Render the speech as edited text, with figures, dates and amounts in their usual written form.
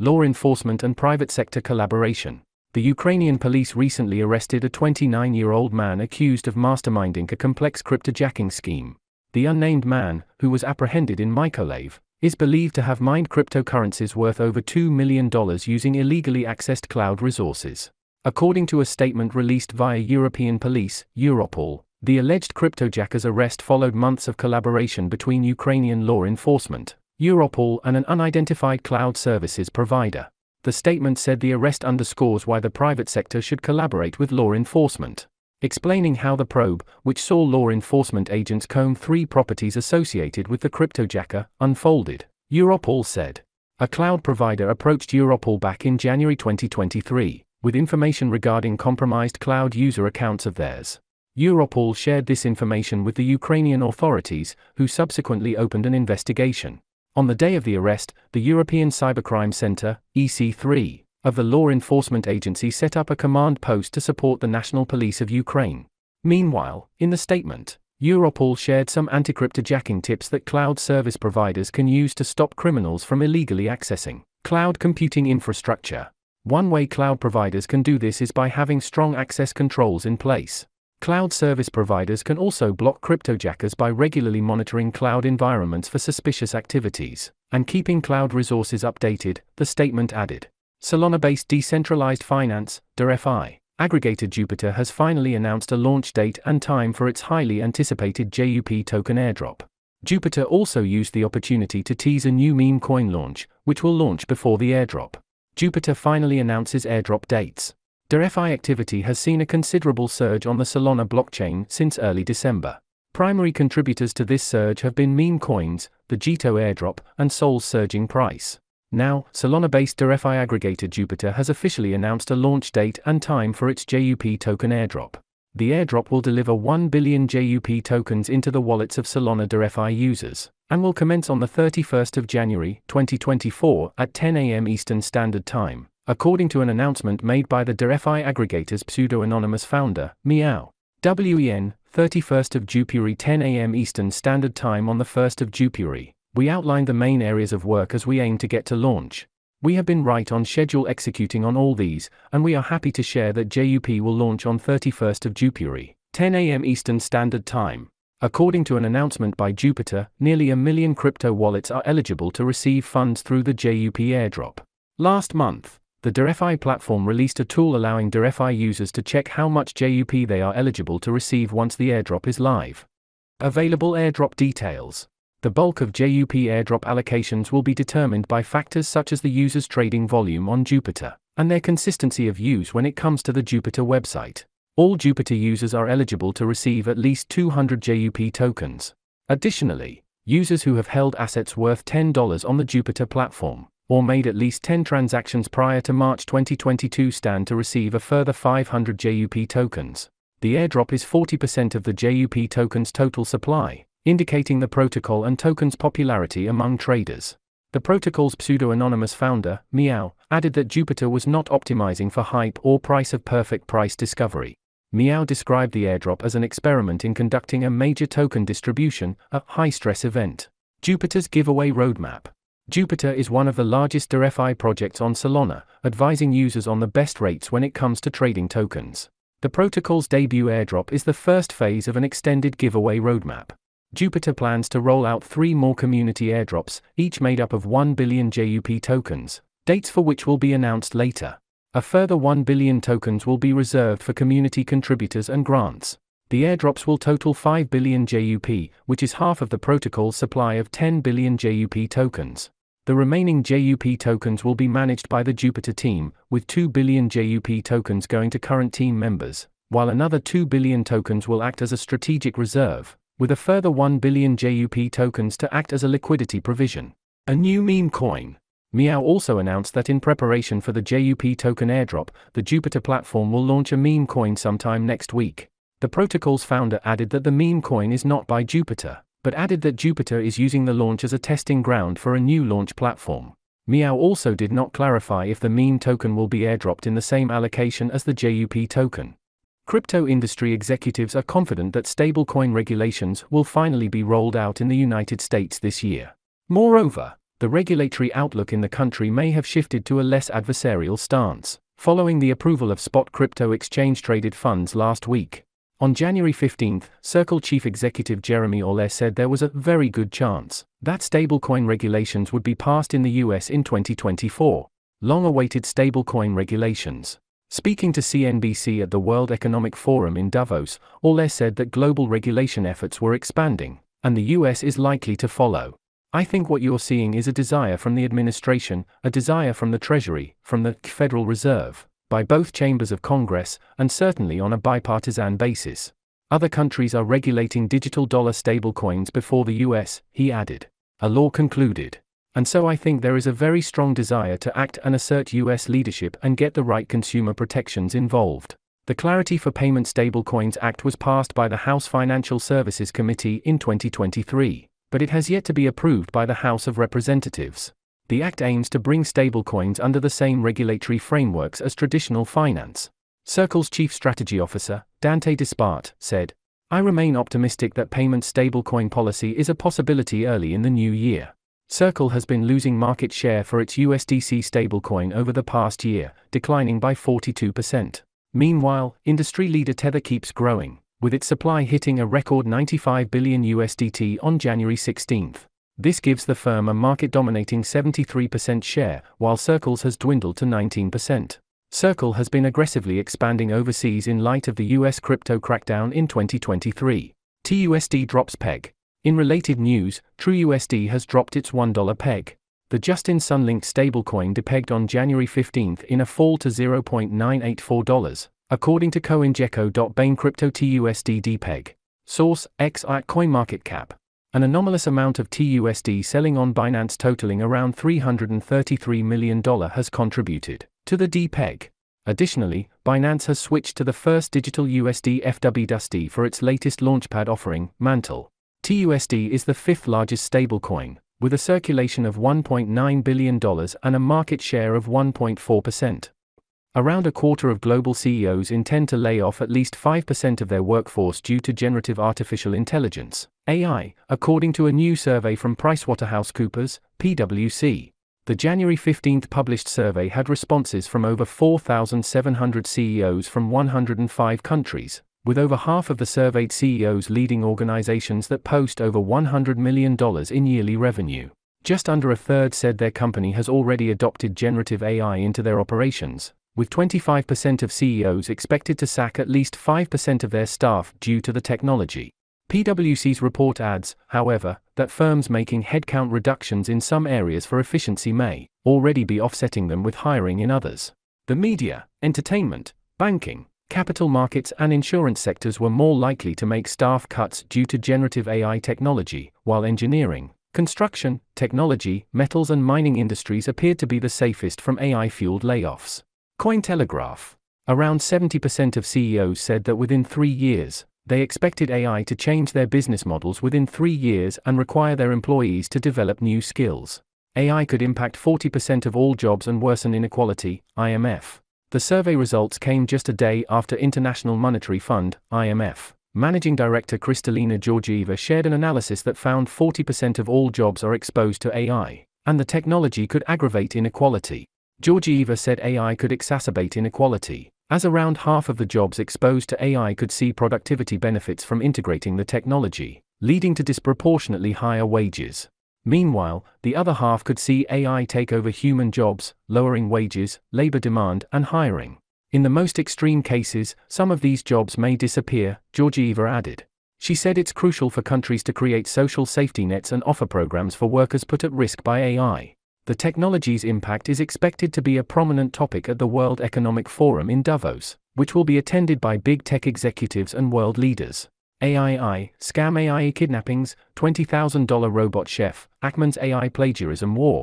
law enforcement and private sector collaboration. The Ukrainian police recently arrested a 29-year-old man accused of masterminding a complex cryptojacking scheme. The unnamed man, who was apprehended in Mykolaiv, is believed to have mined cryptocurrencies worth over $2 million using illegally accessed cloud resources. According to a statement released via European police, Europol, the alleged cryptojacker's arrest followed months of collaboration between Ukrainian law enforcement, Europol and an unidentified cloud services provider. The statement said the arrest underscores why the private sector should collaborate with law enforcement. Explaining how the probe, which saw law enforcement agents comb 3 properties associated with the cryptojacker, unfolded, Europol said. A cloud provider approached Europol back in January 2023, with information regarding compromised cloud user accounts of theirs. Europol shared this information with the Ukrainian authorities, who subsequently opened an investigation. On the day of the arrest, the European Cybercrime Center, EC3, of the law enforcement agency set up a command post to support the National Police of Ukraine. Meanwhile, in the statement, Europol shared some anti-cryptojacking tips that cloud service providers can use to stop criminals from illegally accessing cloud computing infrastructure. One way cloud providers can do this is by having strong access controls in place. Cloud service providers can also block cryptojackers by regularly monitoring cloud environments for suspicious activities, and keeping cloud resources updated, the statement added. Solana-based decentralized finance, DeFi aggregator Jupiter has finally announced a launch date and time for its highly anticipated JUP token airdrop. Jupiter also used the opportunity to tease a new meme coin launch, which will launch before the airdrop. Jupiter finally announces airdrop dates. DeFi activity has seen a considerable surge on the Solana blockchain since early December. Primary contributors to this surge have been meme coins, the Jito airdrop, and Sol's surging price. Now, Solana-based DeFi aggregator Jupiter has officially announced a launch date and time for its JUP token airdrop. The airdrop will deliver 1 billion JUP tokens into the wallets of Solana DeFi users, and will commence on the 31st of January, 2024 at 10 a.m. Eastern Standard Time. According to an announcement made by the DeFi aggregator's pseudo-anonymous founder, Meow. WEN, 31st of January 10 a.m. Eastern Standard Time on the 1st of January, we outlined the main areas of work as we aim to get to launch. We have been right on schedule executing on all these, and we are happy to share that JUP will launch on 31st of January, 10 a.m. Eastern Standard Time. According to an announcement by Jupiter, nearly 1 million crypto wallets are eligible to receive funds through the JUP airdrop. Last month, the DeFi platform released a tool allowing DeFi users to check how much JUP they are eligible to receive once the airdrop is live. Available airdrop details. The bulk of JUP airdrop allocations will be determined by factors such as the user's trading volume on Jupiter, and their consistency of use when it comes to the Jupiter website. All Jupiter users are eligible to receive at least 200 JUP tokens. Additionally, users who have held assets worth $10 on the Jupiter platform, or made at least 10 transactions prior to March 2022 stand to receive a further 500 JUP tokens. The airdrop is 40% of the JUP tokens total supply, indicating the protocol and token's popularity among traders. The protocol's pseudo-anonymous founder, Meow, added that Jupiter was not optimizing for hype or perfect price discovery. Meow described the airdrop as an experiment in conducting a major token distribution, a high-stress event. Jupiter's giveaway roadmap. Jupiter is one of the largest DeFi projects on Solana, advising users on the best rates when it comes to trading tokens. The protocol's debut airdrop is the first phase of an extended giveaway roadmap. Jupiter plans to roll out 3 more community airdrops, each made up of 1 billion JUP tokens, dates for which will be announced later. A further 1 billion tokens will be reserved for community contributors and grants. The airdrops will total 5 billion JUP, which is half of the protocol's supply of 10 billion JUP tokens. The remaining JUP tokens will be managed by the Jupiter team, with 2 billion JUP tokens going to current team members, while another 2 billion tokens will act as a strategic reserve, with a further 1 billion JUP tokens to act as a liquidity provision. A new meme coin. Meow also announced that in preparation for the JUP token airdrop, the Jupiter platform will launch a meme coin sometime next week. The protocol's founder added that the meme coin is not by Jupiter, but added that Jupiter is using the launch as a testing ground for a new launch platform. Meow also did not clarify if the meme token will be airdropped in the same allocation as the JUP token. Crypto industry executives are confident that stablecoin regulations will finally be rolled out in the United States this year. Moreover, the regulatory outlook in the country may have shifted to a less adversarial stance, following the approval of spot crypto exchange-traded funds last week. On January 15, Circle Chief Executive Jeremy Aller said there was a very good chance that stablecoin regulations would be passed in the US in 2024. Long-awaited stablecoin regulations. Speaking to CNBC at the World Economic Forum in Davos, Aller said that global regulation efforts were expanding, and the US is likely to follow. I think what you're seeing is a desire from the administration, a desire from the Treasury, from the Federal Reserve, by both chambers of Congress, and certainly on a bipartisan basis. Other countries are regulating digital dollar stablecoins before the US, he added. Aller concluded. And so I think there is a very strong desire to act and assert US leadership and get the right consumer protections involved. The Clarity for Payment Stablecoins Act was passed by the House Financial Services Committee in 2023. But it has yet to be approved by the House of Representatives. The act aims to bring stablecoins under the same regulatory frameworks as traditional finance. Circle's Chief Strategy Officer, Dante Dispart, said, "I remain optimistic that payment stablecoin policy is a possibility early in the new year." Circle has been losing market share for its USDC stablecoin over the past year, declining by 42%. Meanwhile, industry leader Tether keeps growing, with its supply hitting a record $95 billion USDT on January 16. This gives the firm a market-dominating 73% share, while Circle's has dwindled to 19%. Circle has been aggressively expanding overseas in light of the US crypto crackdown in 2023. TUSD drops peg. In related news, TrueUSD has dropped its $1 peg. The Justin-Sun-linked stablecoin depegged on January 15 in a fall to $0.984. According to CoinGecko.Bain Crypto TUSD depeg. Source, X at CoinMarketCap. An anomalous amount of TUSD selling on Binance totaling around $333 million has contributed to the depeg. Additionally, Binance has switched to the first digital USD FWUSD for its latest launchpad offering, Mantle. TUSD is the fifth largest stablecoin, with a circulation of $1.9 billion and a market share of 1.4%. Around a quarter of global CEOs intend to lay off at least 5% of their workforce due to generative artificial intelligence, AI, according to a new survey from PricewaterhouseCoopers, PwC. The January 15 published survey had responses from over 4,700 CEOs from 105 countries, with over half of the surveyed CEOs leading organizations that post over $100 million in yearly revenue. Just under a third said their company has already adopted generative AI into their operations, with 25% of CEOs expected to sack at least 5% of their staff due to the technology. PwC's report adds, however, that firms making headcount reductions in some areas for efficiency may already be offsetting them with hiring in others. The media, entertainment, banking, capital markets and insurance sectors were more likely to make staff cuts due to generative AI technology, while engineering, construction, technology, metals and mining industries appeared to be the safest from AI-fueled layoffs. Cointelegraph. Around 70% of CEOs said that within 3 years, they expected AI to change their business models within 3 years and require their employees to develop new skills. AI could impact 40% of all jobs and worsen inequality, IMF. The survey results came just a day after International Monetary Fund, IMF, Managing Director Kristalina Georgieva shared an analysis that found 40% of all jobs are exposed to AI, and the technology could aggravate inequality. Georgieva said AI could exacerbate inequality, as around half of the jobs exposed to AI could see productivity benefits from integrating the technology, leading to disproportionately higher wages. Meanwhile, the other half could see AI take over human jobs, lowering wages, labor demand, and hiring. In the most extreme cases, some of these jobs may disappear, Georgieva added. She said it's crucial for countries to create social safety nets and offer programs for workers put at risk by AI. The technology's impact is expected to be a prominent topic at the World Economic Forum in Davos, which will be attended by big tech executives and world leaders. AI, scam AI kidnappings, $20,000 robot chef, Ackman's AI plagiarism war.